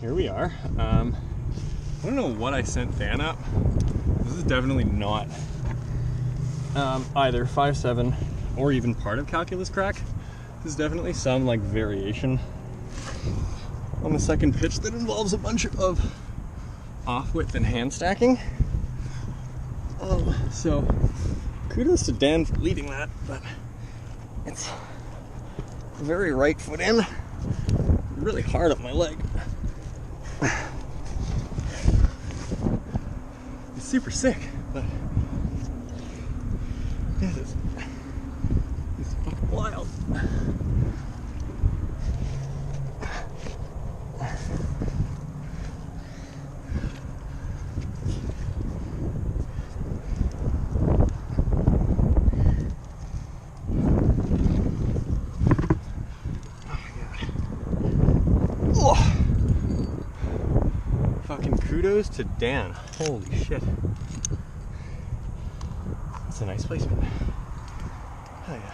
here we are. I don't know what I sent Dan up. This is definitely not either 5.7 or even part of calculus crack. This is definitely some like variation on the second pitch that involves a bunch of off width and hand stacking. So kudos to Dan for leading that, but it's very right foot in, really hard up my leg. It's super sick, but yeah, it's fucking wild. Kudos to Dan. Holy shit. That's a nice placement. Oh yeah.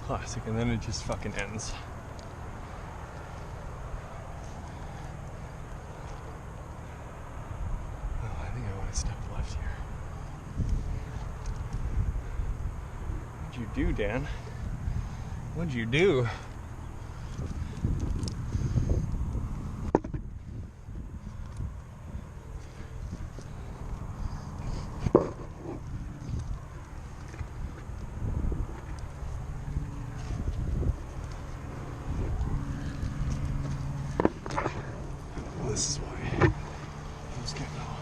Classic, and then it just fucking ends. Oh, I think I want to step left here. What'd you do, Dan? What'd you do? This is why I was getting off.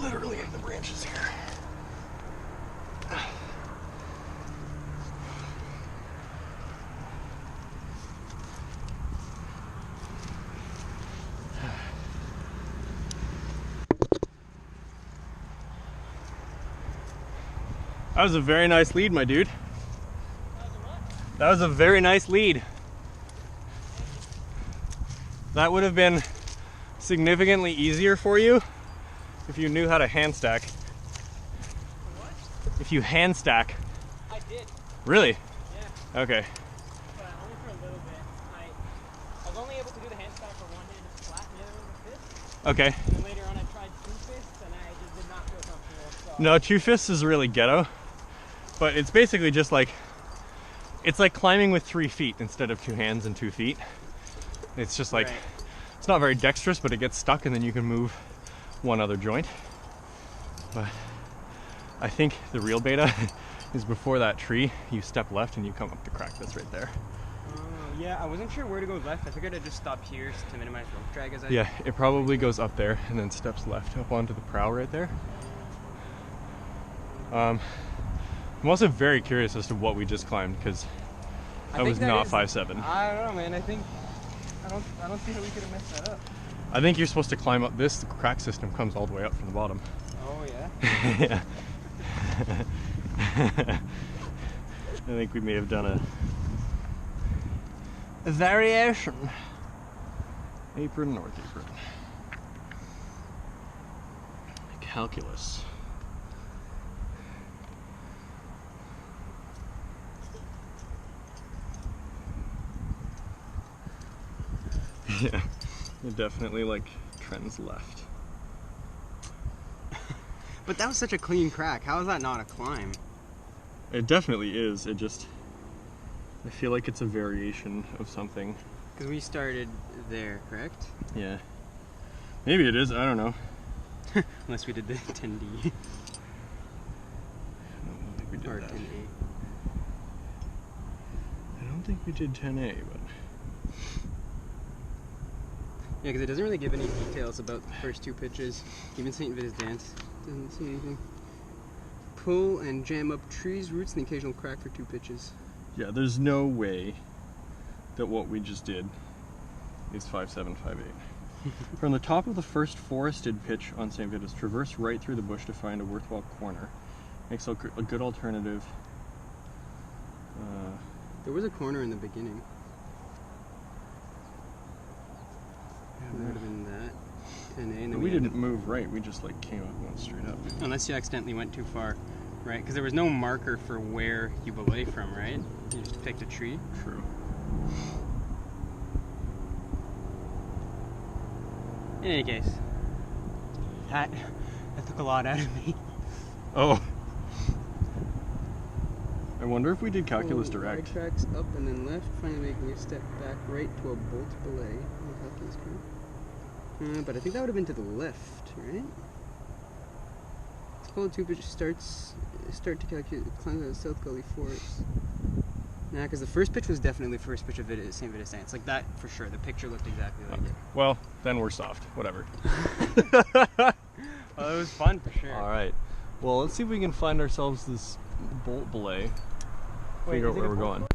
Literally in the branches here. That was a very nice lead, my dude. That was a very nice lead. That would have been significantly easier for you if you knew how to hand stack. What? If you hand stack. I did. Really? Yeah. Okay. But only for a little bit. I was only able to do the hand stack for one hand flat and the other one with fist. Okay. And then later on I tried two fists and I just did not feel comfortable. So. No, two fists is really ghetto. But it's basically just like, it's like climbing with 3 feet instead of 2 hands and 2 feet. It's just like, right. It's not very dexterous, but it gets stuck and then you can move one other joint. But I think the real beta is before that tree, you step left and you come up the crack that's right there. Yeah, I wasn't sure where to go left. I figured I'd just stop here to minimize rope drag as I... Yeah, it probably goes up there and then steps left up onto the prow right there. I'm also very curious as to what we just climbed, because that was not 5.7. I don't know, man. I don't see how we could have messed that up. I think you're supposed to climb up this. The crack system comes all the way up from the bottom. Oh, yeah? Yeah. I think we may have done a variation. Apron, north apron. Calculus. Yeah, it definitely like trends left. But that was such a clean crack. How is that not a climb? It definitely is. It just, I feel like it's a variation of something. Because we started there, correct? Yeah. Maybe it is, I don't know. Unless we did the 10D. I don't think we did Or that. 10A. I don't think we did 10A, but... Yeah, because it doesn't really give any details about the first two pitches. Even St. Vitus Dance doesn't see anything. Pull and jam up trees, roots, and the occasional crack for 2 pitches. Yeah, there's no way that what we just did is 5.758. From the top of the first forested pitch on St. Vitus, traverse right through the bush to find a worthwhile corner. Makes a good alternative. There was a corner in the beginning. That would have been that. 10A. And then We didn't move right, we just like came up and went straight up. Unless you accidentally went too far, right? Because there was no marker for where you belay from, right? You just picked a tree. True. In any case, that took a lot out of me. Oh. I wonder if we did calculus Pull direct. wide tracks up and then left, finally making a step back right to a bolt belay. On the calculus curve. But I think that would have been to the left, right? It's called 2 pitch start to calculate climbs out of South Gully Forest. Nah, because the first pitch was definitely the first pitch of St. Vitus Dance. Like that for sure. The picture looked exactly like it. Well, then we're soft. Whatever. Well, it was fun for sure. Alright. Well, let's see if we can find ourselves this bolt belay. Figure out where we're going.